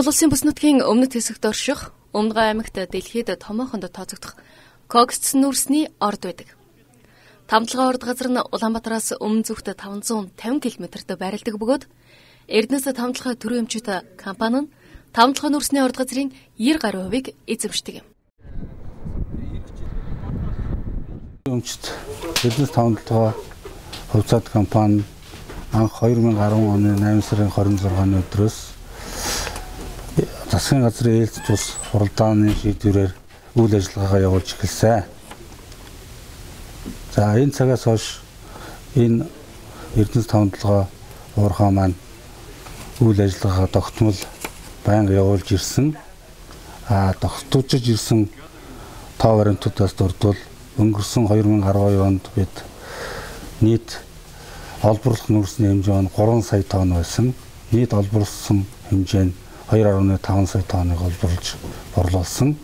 Монгол Улсын бүс нутгийн өмнөд хэсэгт орших, Өмнөгов аймагт дэлхийд томоохонд тооцогдох Кокс нүүрсний орд байдаг. Тамтлагын орд газар нь Улаанбаатараас өмнө зүгт 550 км-т байрладаг бөгөөд Эрдэнэс тамтлагын төрийн өмчит компани нь тамтлагын нүүрсний орд газрын 90% эзэмшдэг юм. Өмчит Эрдэнэс тамтлагын хувьцаат компани анх 2010 оны 8 сарын 26-ны өдрөөс засгийн газрын ээлж тус хуралдааны шийдвэрээр үйл ажиллагаагаа явуулж эхэлсэн. За энэ цагаас хойш энэ Эрдэнэс тамтлагын уурхай маань үйл ажиллагаагаа тогтмол байнга явуулж ирсэн. Тогтоож ирсэн тоо баримтуудаас дурдвал өнгөрсөн 2012 онд бид нийт олборлох нүүрсний хэмжээ нь 3 сая тонн байсан. Нийт олборлсон хэмжээ нь 2.5 сая тонныг олборлож борлуулсан.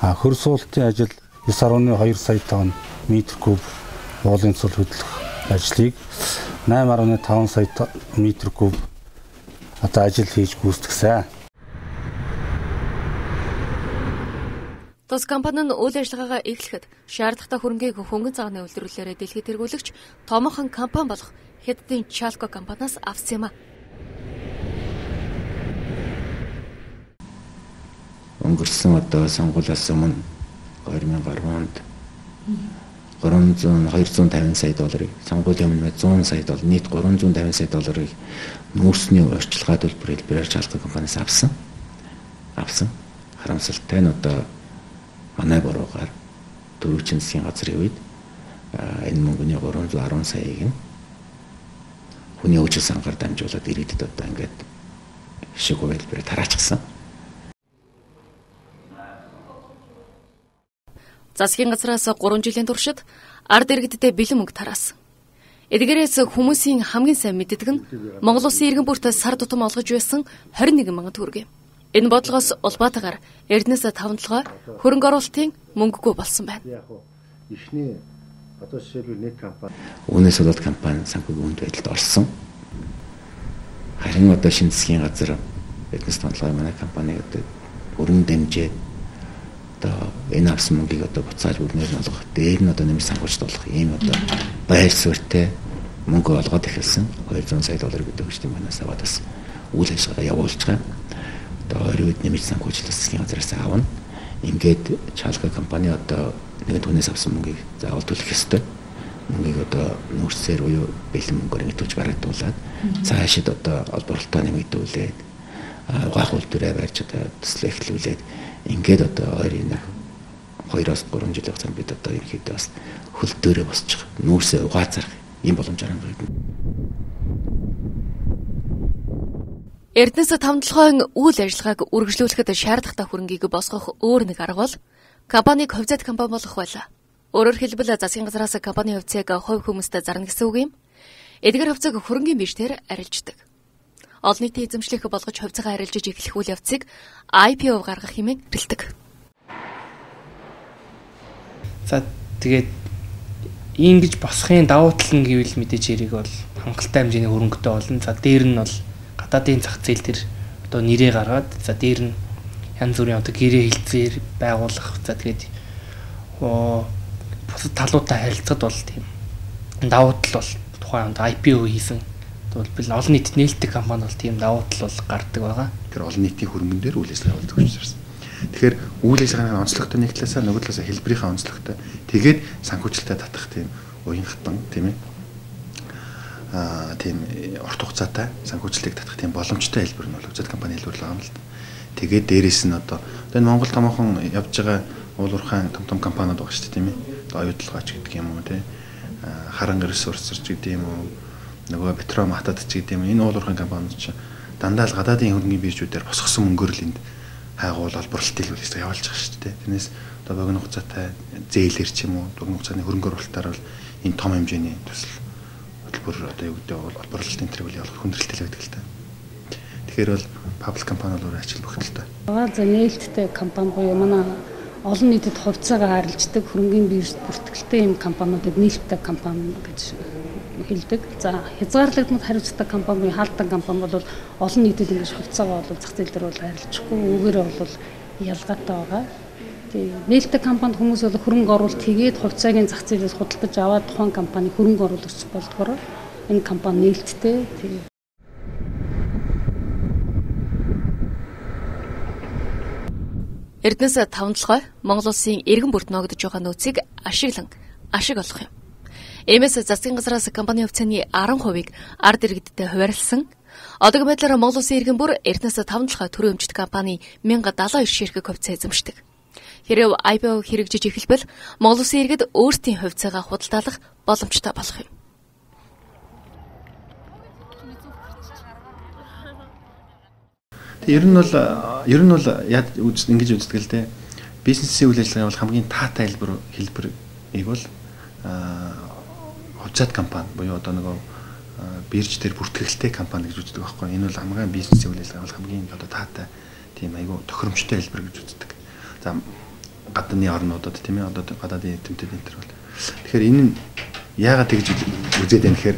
Хөрс суултын ажил 9.2 сая тонн метр куб уулын цул хөдлөх ажлыг 8.5 сая метр куб ажил хийж гүйцэтгсэн. Тус компани нь үйл ажиллагаагаа эхлэхэд шаардлагатай хөрөнгийг хөнгөн цагааны үйлдвэрлэлээр дэлхийд тэргүүлэгч томоохон компани болох Хятадын Chalco компаниас авсан юм а. Өнгөрсөн сонгуулиас өмнө 2010 онд 250 сая долларыг, сонгуулийн өмнө 100 сая доллар, нийт 350 сая долларыг нүүрсний орчилгаа төлбөрөөр Chalco компаниас авсан. Харамсалтай нь манай бороогаар дөрвөн засгийн газрын үед энэ мөнгөний 310 саяыг нь хүний өвчл сангаар дамжуулаад ирээдүйд ингээд шиг үйлдвэрээр тараачихсан. Засгийн газраас 3 жилийн туршид ард иргэддээ бэлэн мөнгө тараасан. Эдгээрээс хүмүүсийн хамгийн сайн мэддэг нь Монгол Улсын иргэн бүрт сар тутам олгож байсан 21 мянган төгрөг юм. Энэ бодлогоос улбаатаагаар Эрдэнэс тамтлагаа хөрөнгө оруулалтын мөнгөгүй болсон байна. Үүнээс болоод компани санхүүгийн үнд байдалд орсон. Харин шинэ засгийн газар Эрдэнэс тамтлагын манай компаниг өргөн дэмжээд энэ авсан мөнгийг буцааж бүрнээр нь олгох, дээр нь нэмж санхүүжилт болох ийм байр суурьтай мөнгө олгоод эхэлсэн. 200 сая доллар гэдэг хүчтэй манаас аваад бас үйл ажиллагаа явуулж байгаа. Ойрын үед нэмж санхүүжилт засгийн газраас аавна. Ингээд Chalco компани нэгэн түүнээс авсан мөнгийг заавал төлөх ёстой. Мөнгийг нүүрсээр буюу бэлэн мөнгөөр нэтүүлж барагдуулаад цаашид олборлолтоо нэмэгдүүлээд угаах үйлдвэрээ барьж төслөө эхлүүлээд ингээд ойрын 2-3 жилийн хугацаанд бид ерөнхийдөө бас хөл дээрээ босчих, нүүрсээ угаацарах ийм боломж гаргана. Эрдэнэс тамтлагын үйл ажиллагааг үргэлжлүүлэхэд шаардлагатай хөрөнгийг босгох өөр нэг арга бол компаниг хувьцаат компани болох байлаа. Өөрөөр хэлбэл засгийн газраас компани хувьцааг хувь хүмүүстээ зарна гэсэн үг юм. Эдгээр хувьцааг хөрөнгийн бишээр арилждаг. Олон нийтийн эзэмшлийг болгож хувьцаагаа арилжиж эхлэх үйл явцыг IPO гаргах хэмээн хэлдэг. За тэгээд ингэж босхын давуу тал нь гэвэл мэдээж хэрэг бол хангалттай хэмжээний хөрөнгөтэй болно. За дээр нь бол гадаадын зах зээл төр нэрээ гаргаад за дээр нь янз бүрийн гэрээ хэлцээр байгуулах. За тэгээд бусад талуудтай харилцахад бол тийм давуу тал бол тухайн IPO хийсэн. Тэгвэл олон нийтэд нээлттэй компани бол тийм давуу тал бол гардаг байгаа. Тэр олон нийтийн хөрөнгөн дээр үйл ажиллагаа явуулдаг учраас. Тэгэхээр үйл ажиллагааны онцлогтой нэг талаасаа нөгөө талаасаа хэлбэрийн онцлогтой. Тэгээд санхүүжилттэй татах тийм уян хатан тийм ээ. Тийм урт хугацаатай санхүүжилтийг татах тийм боломжтой хэлбэр нь бол хувьцаат компани хэлбэр л байгаа юм л да. Тэгээд дээрэс нь энэ Монгол томоохон явж байгаа уул уурхайн том компаниуд байгаа шүү дээ тийм ээ. Оюутлогаач гэдэг юм уу тийм харанга ресурсч гэдэг юм уу нөгөө Петроматад ч гэдэг юм энэ уул уурхайн компаниуд ч дандаа л гадаадын хөрөнгөний биржүүдээр босгосон мөнгөөр л энд хайгуул олборлолт хэлбэрээр явуулж байгаа шүү дээ. Тэрнээс богино хугацаатай зээлэр ч юм уу богино хугацааны хөрөнгө оруулалтаар бол энэ том хэмжээний төсөл хөтөлбөр юу гэдэг бол олборлолтын тэргүүл явуулах хүндрэлтэй байдаг л та. Тэгэхээр бол паблик компани бол ажил бохирдолтой. За нээлттэй компани буюу манай олон нийтэд хувьцаагаа арилждаг хөрөнгөний бирж бүртгэлтэй юм компаниудад нээлттэй компани гэж хэлдэг. За хязгаарлагдмал хариуцдаг компани буюу хаалтан компани бол олон нийтэд ингэж хувьцаагаа бол зах зээл дээр бол арилжихгүй үүгээрээ бол ялгаатай байгаа. Тэгээ нээлттэй компанид хүмүүс бол хөрөнгө оруулалт хийгээд хувьцаагийн зах зээлээс худалдаж аваад тухайн компани хөрөнгө оруулагч болдгоор энэ компани нээлттэй. Тэгээ Эрдэнэс тавталгай Монгол улсын иргэн бүрт ногдож байгаа нөөцийг ашиглан ашиг олох юм. Иймээс засгийн газраас компани хувьцааны 10%-ийг ард иргэдтэй хуваарлсан. Одоогийн байдлаар Монгол улсын иргэн бүр Эрдэнэс тавталгай төрийн өмчт компани 1072 ширхэг хувьцаа эзэмшдэг. Хэрэв IPO хэрэгжиж эхэлбэл Монгол улсын иргэд өөрсдийн хувьцаагаа худалдаалах боломжтой болох юм. Ер нь бол ингэж үздэг л дээ. Бизнесийн үйл ажиллагаа бол хамгийн таатай хэлбэрийг бол хувьцаат компани буюу одоо нөгөө бирж дээр бүртгэлтэй компани гэж үздэг байхгүй. Энэ бол хамгийн бизнесийн үйл ажиллагаа бол хамгийн одоо таатай тийм айгүй тохиромжтой хэлбэр гэж үздэг. За гадны орнуудад тийм ээ одоо гадаадын эрдэмтэд энэ төр бол. Тэгэхээр энэ нь яагаад тэгж үзээд байна гэхээр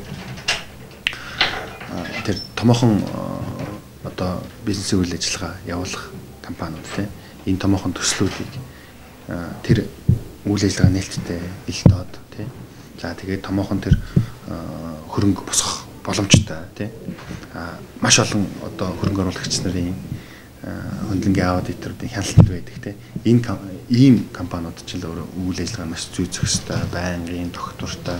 тэр томоохон одоо бизнесийн үйл ажиллагаа явуулах компаниуд тийм энэ томоохон төслүүдийг тэр үйл ажиллагаа нээлттэй ил доод тийм за тэгээд томоохон тэр хөрөнгө босгох боломжтой тийм маш олон одоо хөрөнгө оруулагч нарын хөндлөнгийн аудиторуудын хяналтанд байдаг тийм ийм компаниуд ч л өөрөө үйл ажиллагаа маш зүй зохистой байнгын доктортой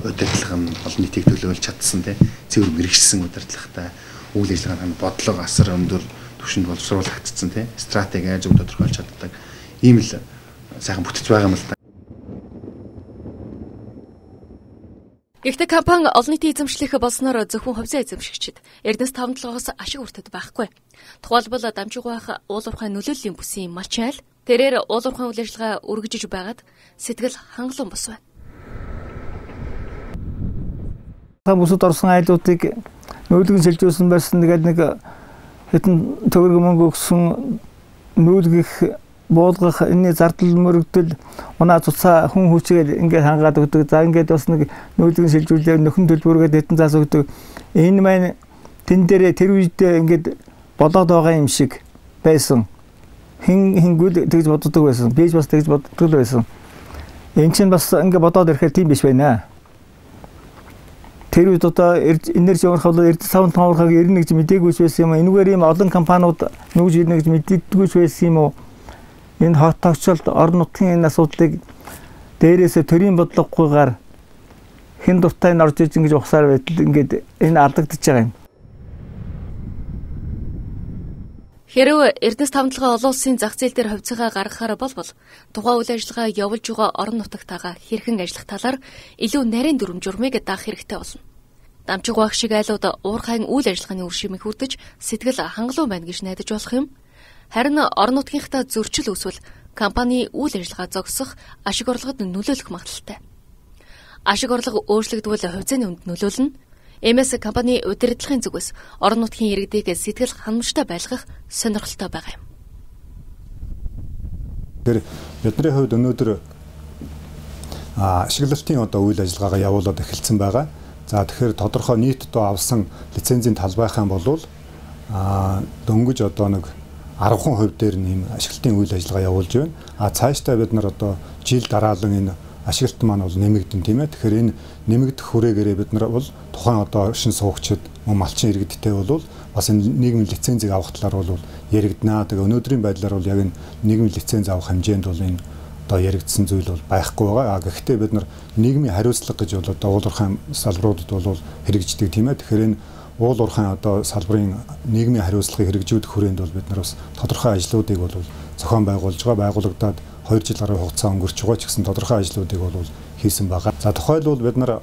удирдлага нь олон нийтийг төлөөлж чадсан тийм цэвэр мэрэгчсэн удирдлагатай үйл ажиллагааны бодлого асар өндөр түвшинд боловсруулагдсан тийм стратеги зөв тодорхойлж чаддаг ийм л сайхан бүтэж байгаа юм л да. Гэхдээ компани олон нийтийн эзэмшлэх болсноор зөвхөн хувьцаа эзэмшигчид Эрдэнэс тавталгаас ашиг хүртэж байхгүй. Тухайлбал дамжуугай уул уурхай нөлөөллийн бүсийн малчин айл тэрээр уул уурхай үйл ажиллагаа өргөжж байгаад сэтгэл хангалуун бос байна. Бүсэд орсон айлуудыг нүүлгэн шилжүүлсэн байсан тэгээд нэг хэдэн төгрөг мөнгө өгсөн нүүлгэх буулгах энэ зардал мөрөгдөл унаа цуцаа хүн хүчээр ингээд хангаад өгдөг. За ингээд бас нэг нүүлгэн шилжүүлээ нөхөн төлбөргээд хэдэн заас өгдөг. Энэ маань тэн дээрээ тэр үедээ ингээд болоод байгаа юм шиг байсан. Хингүүл тэгж боддог байсан. Бийж бас тэгж боддог байсан. Энд чинь бас ингээд бодоод ирэхээр тийм биш байна. Тэр үед одоо энерги уурхай бол Эрдэнэс тавталгайг ирнэ гэж мдэггүйч байсан юм. Энэгээр ийм олон компаниуд нүгж ирнэ гэж мэддэггүйч байсан юм уу? Энэ хот тогтцолд орон нутгийн энэ асуудлыг дээрээсээ төрийн бодлогогүйгээр хэн дуртай нь орж иж ингэж ухсаар байтал ингээд энэ алдагдчихж байгаа юм. Хэрвээ Эрдэнэс тавталгай олон улсын зах зээл дээр хувьцаагаа гаргахаар болбол тухайн үйл ажиллагаа явуулж байгаа орон нутагтайгаа хэрхэн ажиллах талаар илүү нарийн дүрм журмыг даах хэрэгтэй болно. Дамжиг баг шиг айлууд уурхайн үйл ажиллагааны үр шимийг хүртэж сэтгэл хангалуун байна гэж найдаж болох юм. Харин орон нутгийнхаа зөрчил үүсвэл компани үйл ажиллагаа зогсох ашиг орлогод нөлөөлөх магадaltaй. Ашиг орлого өөрчлөгдвөл хувьцааны үнд нөлөөлнө. Иймээс компани удирдлагын зүгээс орон нутгийн иргэдийг сэтгэл ханамжтай байлгах сонирхолтой байгаа юм. Тэр бидний хувьд өнөөдөр ашиглалтын одоо үйл ажиллагаагаа явуулаад эхэлсэн байгаа. За тэгэхээр тодорхой нийт одоо авсан лицензийн талбайхан болвол дөнгөж одоо нэг 10% дээр нэм ашиглалтын үйл ажиллагаа явуулж байна. Цаашдаа бид нар одоо жил дараалан энэ ашиглалт маань бол нэмэгдэн тийм ээ. Тэгэхээр энэ нэмэгдэх хүрээгээрээ бид нар бол тухайн одоо шин суугчид мөн малчин иргэдтэй бол бас энэ нийгмийн лицензийг авах талаар бол яригдана. Тэгээ өнөөдрийн байдлаар бол яг энэ нийгмийн лиценз авах хэмжээнд бол энэ одоо яригдсан зүйл бол байхгүй байгаа. Гэхдээ бид нар нийгмийн хариуцлага гэж бол одоо уул уурхайн салбаруудад бол хэрэгждэг тийм ээ. Тэгэхээр энэ уул уурхайн одоо салбарын нийгмийн хариуцлагыг хэрэгжүүлэх хүрээнд бол бид нар бас тодорхой ажлуудыг бол зохион байгуулж байгаа. Байгуулагдаад 2 жил гаруй хугацаа өнгөрч байгаа ч гэсэн тодорхой ажлуудыг бол хийсэн байгаа. За тухайлбал бид нар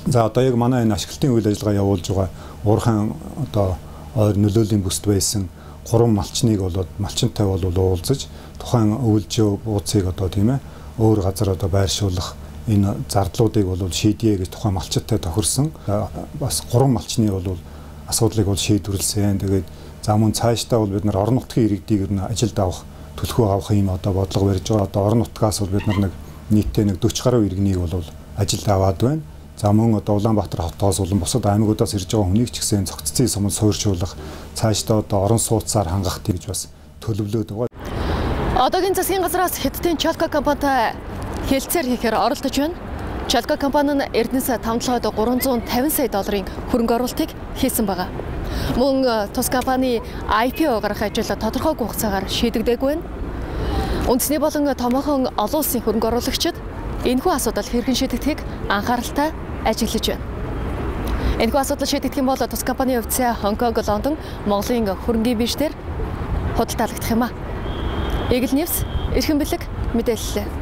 за одоо яг манай энэ ашиглалтын үйл ажиллагаа явуулж байгаа уурхайн одоо ойр нөлөөлийн бүсд байсан 3 малчныг болоод малчинтай бол уулзаж тухайн өвөлжөө бууцыг одоо тийм ээ өөр газар одоо байршуулах энэ зардлуудыг бол шийдье гэж тухайн малчиттай тохирсон. Бас 3 малчны бол асуудлыг бол шийдвэрлсэн. Тэгээд за мөн цаашдаа бол бид нар орон нутгийн иргэдийг ер нь ажилд авах төлхөө авах юм одоо бодлого барьж байгаа. Одоо орон нутгаас бол бид нар нэг нийтдээ нэг 40 гаруй иргэнийг бол ажилд аваад байна. За мөн одоо Улаанбаатар хотоос болон бусад аймагуудаас ирж байгаа хүнийг ч гэсэн цогццын сумд суурьшуулах, цаашдаа одоо орон сууцаар хангах гэж бас төлөвлөд байгаа. Одоогийн засгийн газраас Хятадын Chalco компанитай хэлцээр хийхээр оролдож байна. Chalco компани нь Эрдэнэс тамтлагад 350 сая долларын хөрөнгө оруулалтыг хийсэн байгаа. Мөн тус компани IPO гаргах ажил тодорхой хугацаагаар шийдэгдээгүй байна. Үндэсний болон томоохон олон улсын хөрөнгө оруулагчид энэхүү асуудал хэрхэн шийдэгдэхийг анхааралтай ажиглаж байна. Энэхүү асуудал шийдэгдэх юм бол тус компанийн хувьцаа Хонконг, Лондон, Монголын хөрөнгийн бирж дээр худалдаалагдах юм а. Игэл Ньюс, эрхэм бэлэг мэдээлэл.